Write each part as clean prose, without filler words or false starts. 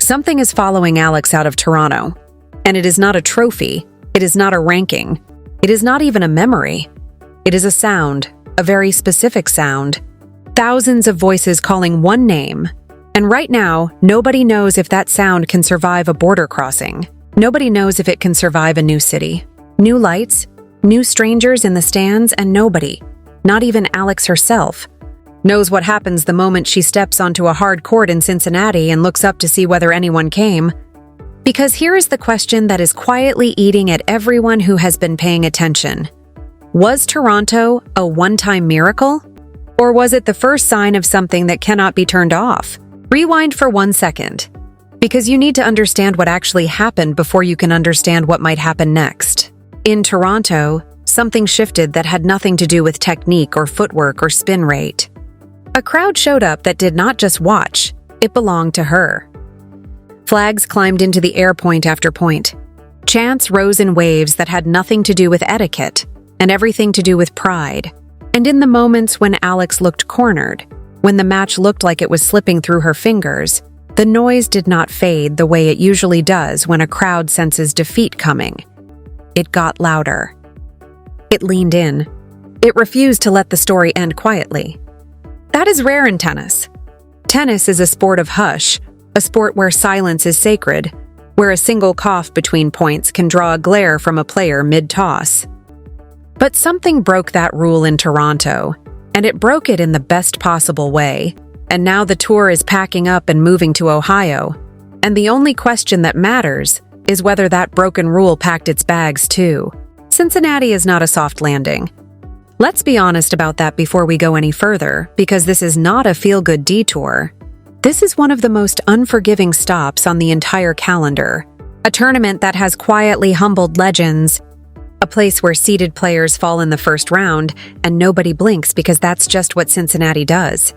Something is following Alex out of Toronto. And it is not a trophy. It is not a ranking. It is not even a memory. It is a sound, a very specific sound. Thousands of voices calling one name. And right now, nobody knows if that sound can survive a border crossing. Nobody knows if it can survive a new city. New lights, new strangers in the stands, and nobody, not even Alex herself, knows what happens the moment she steps onto a hard court in Cincinnati and looks up to see whether anyone came. Because here is the question that is quietly eating at everyone who has been paying attention. Was Toronto a one-time miracle? Or was it the first sign of something that cannot be turned off? Rewind for 1 second, because you need to understand what actually happened before you can understand what might happen next. In Toronto, something shifted that had nothing to do with technique or footwork or spin rate. A crowd showed up that did not just watch, it belonged to her. Flags climbed into the air point after point. Chants rose in waves that had nothing to do with etiquette and everything to do with pride. And in the moments when Alex looked cornered, when the match looked like it was slipping through her fingers, the noise did not fade the way it usually does when a crowd senses defeat coming. It got louder. It leaned in. It refused to let the story end quietly. That is rare in tennis. Tennis is a sport of hush, a sport where silence is sacred, where a single cough between points can draw a glare from a player mid-toss. But something broke that rule in Toronto, and it broke it in the best possible way, and now the tour is packing up and moving to Ohio, and the only question that matters is whether that broken rule packed its bags too. Cincinnati is not a soft landing. Let's be honest about that before we go any further, because this is not a feel-good detour. This is one of the most unforgiving stops on the entire calendar, a tournament that has quietly humbled legends, a place where seeded players fall in the first round and nobody blinks because that's just what Cincinnati does.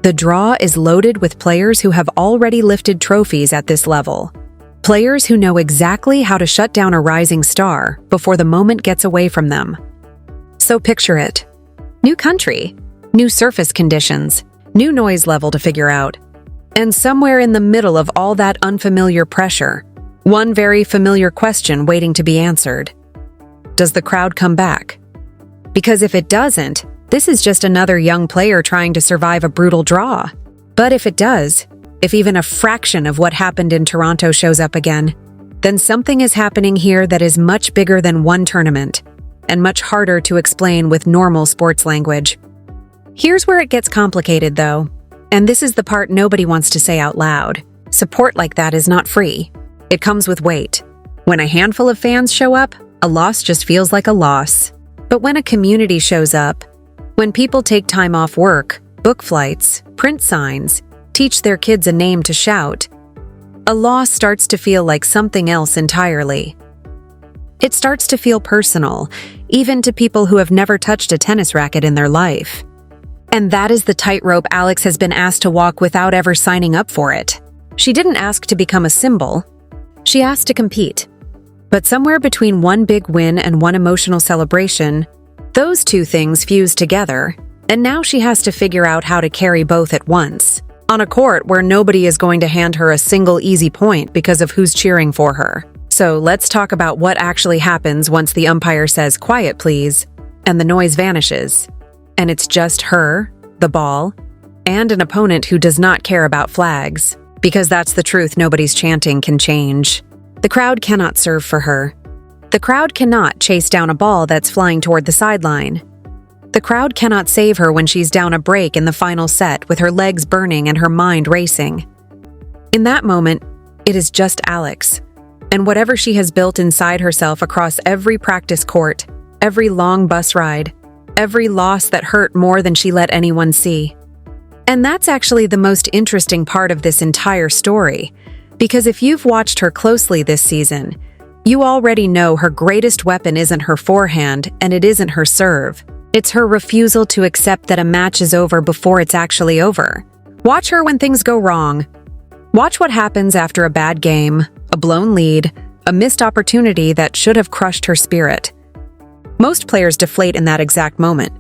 The draw is loaded with players who have already lifted trophies at this level. Players who know exactly how to shut down a rising star before the moment gets away from them. So picture it. New country, new surface conditions, new noise level to figure out. And somewhere in the middle of all that unfamiliar pressure, one very familiar question waiting to be answered. Does the crowd come back? Because if it doesn't, this is just another young player trying to survive a brutal draw. But if it does, if even a fraction of what happened in Toronto shows up again, then something is happening here that is much bigger than one tournament, and much harder to explain with normal sports language. Here's where it gets complicated though, and this is the part nobody wants to say out loud. Support like that is not free. It comes with weight. When a handful of fans show up, a loss just feels like a loss. But when a community shows up, when people take time off work, book flights, print signs, teach their kids a name to shout, a loss starts to feel like something else entirely. It starts to feel personal, even to people who have never touched a tennis racket in their life. And that is the tightrope Alex has been asked to walk without ever signing up for it. She didn't ask to become a symbol. She asked to compete. But somewhere between one big win and one emotional celebration, those two things fused together, and now she has to figure out how to carry both at once, on a court where nobody is going to hand her a single easy point because of who's cheering for her. So let's talk about what actually happens once the umpire says, "Quiet, please," and the noise vanishes. And it's just her, the ball, and an opponent who does not care about flags, because that's the truth nobody's chanting can change. The crowd cannot serve for her. The crowd cannot chase down a ball that's flying toward the sideline. The crowd cannot save her when she's down a break in the final set with her legs burning and her mind racing. In that moment, it is just Alex, and whatever she has built inside herself across every practice court, every long bus ride, every loss that hurt more than she let anyone see. And that's actually the most interesting part of this entire story. Because if you've watched her closely this season, you already know her greatest weapon isn't her forehand and it isn't her serve. It's her refusal to accept that a match is over before it's actually over. Watch her when things go wrong. Watch what happens after a bad game, a blown lead, a missed opportunity that should have crushed her spirit. Most players deflate in that exact moment.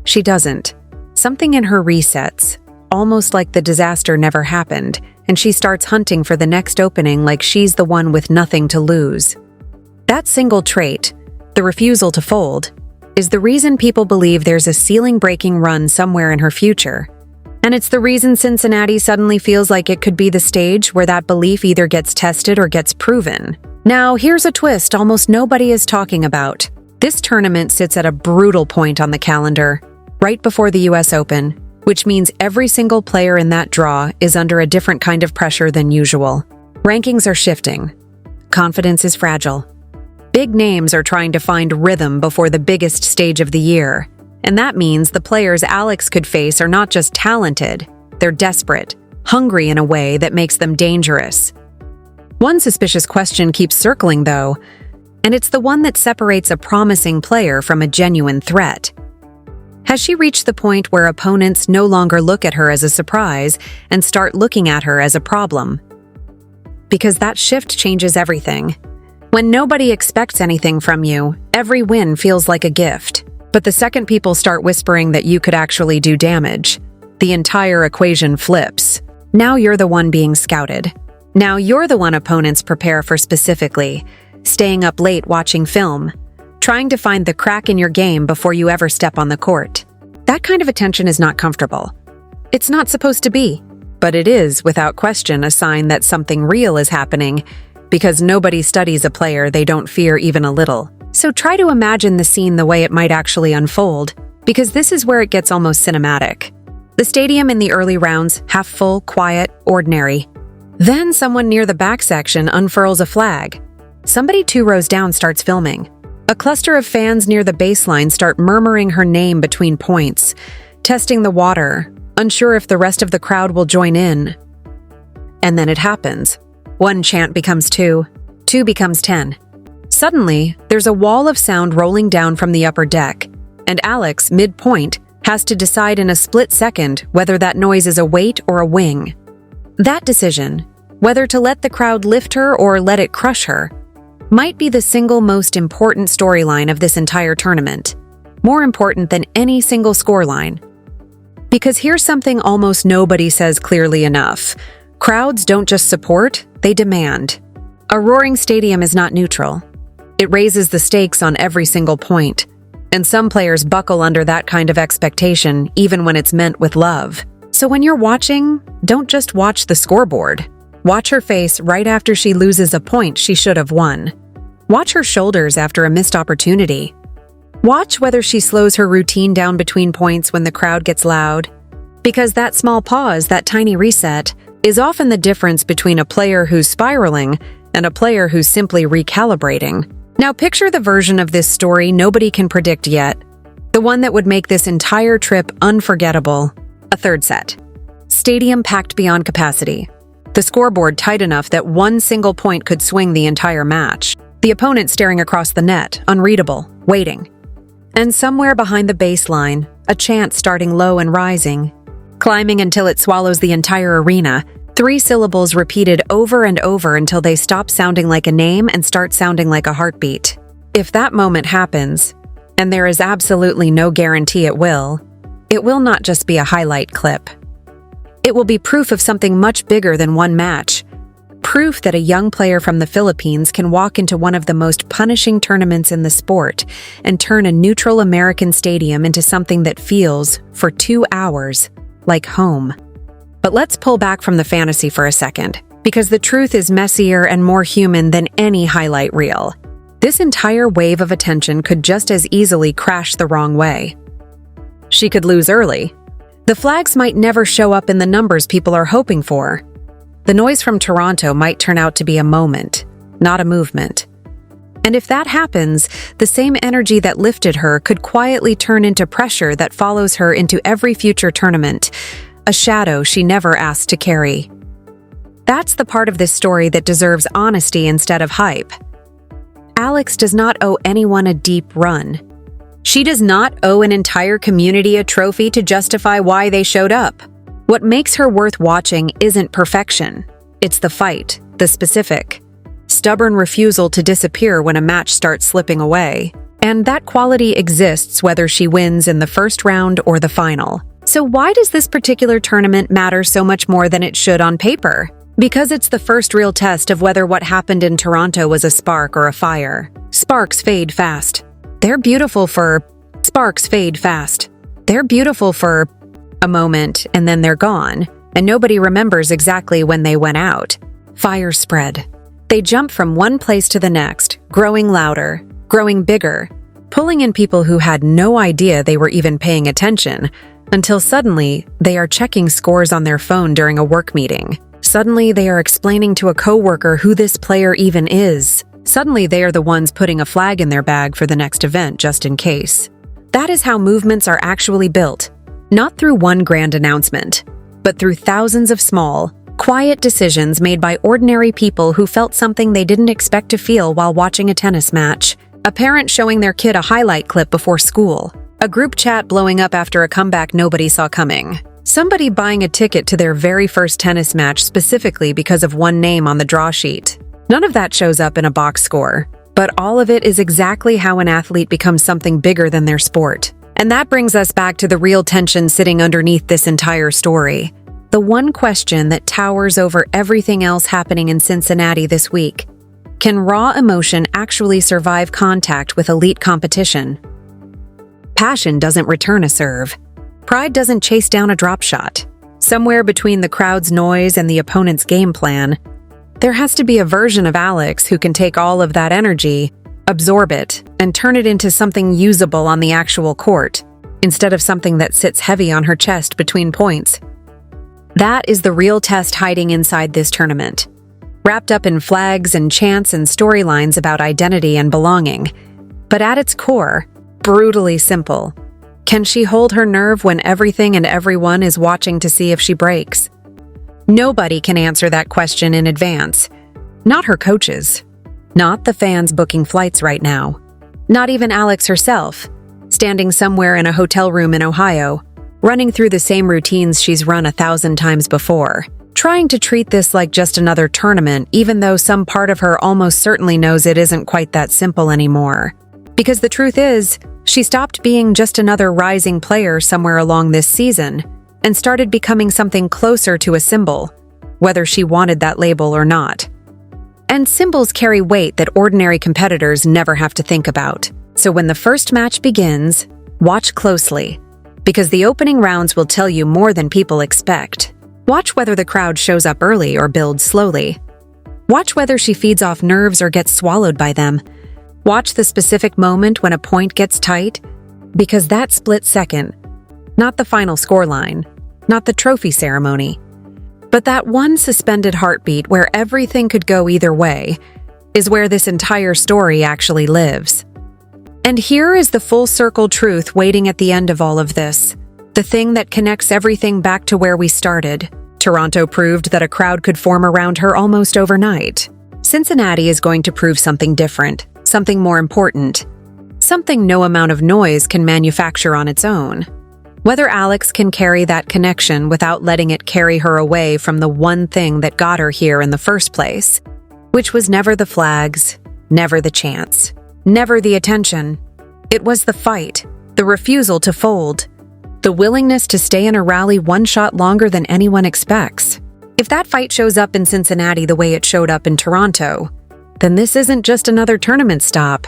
She doesn't. Something in her resets, almost like the disaster never happened, and she starts hunting for the next opening like she's the one with nothing to lose. That single trait, the refusal to fold, is the reason people believe there's a ceiling-breaking run somewhere in her future. And it's the reason Cincinnati suddenly feels like it could be the stage where that belief either gets tested or gets proven. Now, here's a twist almost nobody is talking about. This tournament sits at a brutal point on the calendar, right before the US Open, which means every single player in that draw is under a different kind of pressure than usual. Rankings are shifting. Confidence is fragile. Big names are trying to find rhythm before the biggest stage of the year. And that means the players Alex could face are not just talented, they're desperate, hungry in a way that makes them dangerous. One suspicious question keeps circling, though, and it's the one that separates a promising player from a genuine threat. Has she reached the point where opponents no longer look at her as a surprise and start looking at her as a problem? Because that shift changes everything. When nobody expects anything from you, every win feels like a gift. But the second people start whispering that you could actually do damage, the entire equation flips. Now you're the one being scouted. Now you're the one opponents prepare for specifically, staying up late watching film, trying to find the crack in your game before you ever step on the court. That kind of attention is not comfortable. It's not supposed to be, but it is, without question, a sign that something real is happening, because nobody studies a player they don't fear even a little. So try to imagine the scene the way it might actually unfold, because this is where it gets almost cinematic. The stadium in the early rounds, half full, quiet, ordinary. Then someone near the back section unfurls a flag. Somebody 2 rows down starts filming. A cluster of fans near the baseline start murmuring her name between points, testing the water, unsure if the rest of the crowd will join in. And then it happens. 1 chant becomes 2, 2 becomes 10. Suddenly, there's a wall of sound rolling down from the upper deck, and Alex, mid-point, has to decide in a split second whether that noise is a weight or a wing. That decision, whether to let the crowd lift her or let it crush her, might be the single most important storyline of this entire tournament, more important than any single scoreline. Because here's something almost nobody says clearly enough. Crowds don't just support, they demand. A roaring stadium is not neutral. It raises the stakes on every single point, and some players buckle under that kind of expectation even when it's meant with love. So when you're watching, don't just watch the scoreboard. Watch her face right after she loses a point she should have won. Watch her shoulders after a missed opportunity. Watch whether she slows her routine down between points when the crowd gets loud. Because that small pause, that tiny reset, is often the difference between a player who's spiraling and a player who's simply recalibrating. Now picture the version of this story nobody can predict yet. The one that would make this entire trip unforgettable. A third set. Stadium packed beyond capacity. The scoreboard tight enough that one single point could swing the entire match. The opponent staring across the net, unreadable, waiting. And somewhere behind the baseline, a chant starting low and rising, climbing until it swallows the entire arena, 3 syllables repeated over and over until they stop sounding like a name and start sounding like a heartbeat. If that moment happens, and there is absolutely no guarantee it will not just be a highlight clip. It will be proof of something much bigger than one match. Proof that a young player from the Philippines can walk into one of the most punishing tournaments in the sport and turn a neutral American stadium into something that feels, for 2 hours, like home. But let's pull back from the fantasy for a second, because the truth is messier and more human than any highlight reel. This entire wave of attention could just as easily crash the wrong way. She could lose early. The flags might never show up in the numbers people are hoping for. The noise from Toronto might turn out to be a moment, not a movement. And if that happens, the same energy that lifted her could quietly turn into pressure that follows her into every future tournament, a shadow she never asked to carry. That's the part of this story that deserves honesty instead of hype. Alex does not owe anyone a deep run. She does not owe an entire community a trophy to justify why they showed up. What makes her worth watching isn't perfection. It's the fight, the specific, stubborn refusal to disappear when a match starts slipping away. And that quality exists whether she wins in the first round or the final. So why does this particular tournament matter so much more than it should on paper? Because it's the first real test of whether what happened in Toronto was a spark or a fire. Sparks fade fast. They're beautiful for... Sparks fade fast. They're beautiful for a moment, and then they're gone, and nobody remembers exactly when they went out. Fires spread. They jump from one place to the next, growing louder, growing bigger, pulling in people who had no idea they were even paying attention, until suddenly they are checking scores on their phone during a work meeting. Suddenly they are explaining to a coworker who this player even is. Suddenly they are the ones putting a flag in their bag for the next event just in case. That is how movements are actually built, not through one grand announcement, but through thousands of small, quiet decisions made by ordinary people who felt something they didn't expect to feel while watching a tennis match. A parent showing their kid a highlight clip before school. A group chat blowing up after a comeback nobody saw coming. Somebody buying a ticket to their very first tennis match specifically because of one name on the draw sheet. None of that shows up in a box score, but all of it is exactly how an athlete becomes something bigger than their sport. And that brings us back to the real tension sitting underneath this entire story. The one question that towers over everything else happening in Cincinnati this week. Can raw emotion actually survive contact with elite competition? Passion doesn't return a serve. Pride doesn't chase down a drop shot. Somewhere between the crowd's noise and the opponent's game plan, there has to be a version of Alex who can take all of that energy, absorb it, and turn it into something usable on the actual court, instead of something that sits heavy on her chest between points. That is the real test hiding inside this tournament. Wrapped up in flags and chants and storylines about identity and belonging. But at its core, brutally simple. Can she hold her nerve when everything and everyone is watching to see if she breaks? Nobody can answer that question in advance. Not her coaches. Not the fans booking flights right now. Not even Alex herself, standing somewhere in a hotel room in Ohio, running through the same routines she's run 1,000 times before. Trying to treat this like just another tournament, even though some part of her almost certainly knows it isn't quite that simple anymore. Because the truth is, she stopped being just another rising player somewhere along this season and started becoming something closer to a symbol, whether she wanted that label or not. And symbols carry weight that ordinary competitors never have to think about. So when the first match begins, watch closely, because the opening rounds will tell you more than people expect. Watch whether the crowd shows up early or builds slowly. Watch whether she feeds off nerves or gets swallowed by them. Watch the specific moment when a point gets tight, because that split second, not the final scoreline, not the trophy ceremony, but that one suspended heartbeat where everything could go either way, is where this entire story actually lives. And here is the full circle truth waiting at the end of all of this. The thing that connects everything back to where we started. Toronto proved that a crowd could form around her almost overnight. Cincinnati is going to prove something different, something more important, something no amount of noise can manufacture on its own. Whether Alex can carry that connection without letting it carry her away from the one thing that got her here in the first place, which was never the flags, never the chants, never the attention. It was the fight, the refusal to fold, the willingness to stay in a rally one shot longer than anyone expects. If that fight shows up in Cincinnati the way it showed up in Toronto, then this isn't just another tournament stop.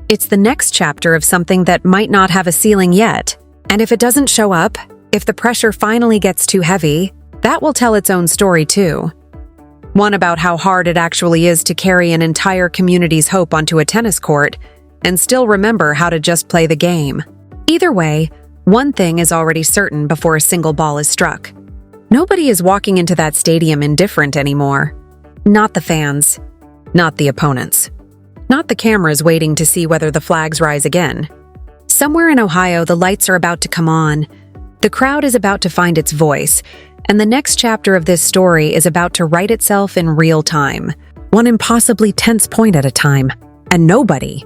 It's the next chapter of something that might not have a ceiling yet. And if it doesn't show up, if the pressure finally gets too heavy, that will tell its own story too. One about how hard it actually is to carry an entire community's hope onto a tennis court and still remember how to just play the game. Either way, one thing is already certain before a single ball is struck. Nobody is walking into that stadium indifferent anymore. Not the fans. Not the opponents. Not the cameras waiting to see whether the flags rise again. Somewhere in Ohio, the lights are about to come on. The crowd is about to find its voice, and the next chapter of this story is about to write itself in real time, one impossibly tense point at a time. And nobody,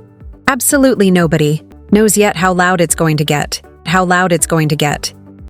absolutely nobody, knows yet how loud it's going to get. How loud it's going to get.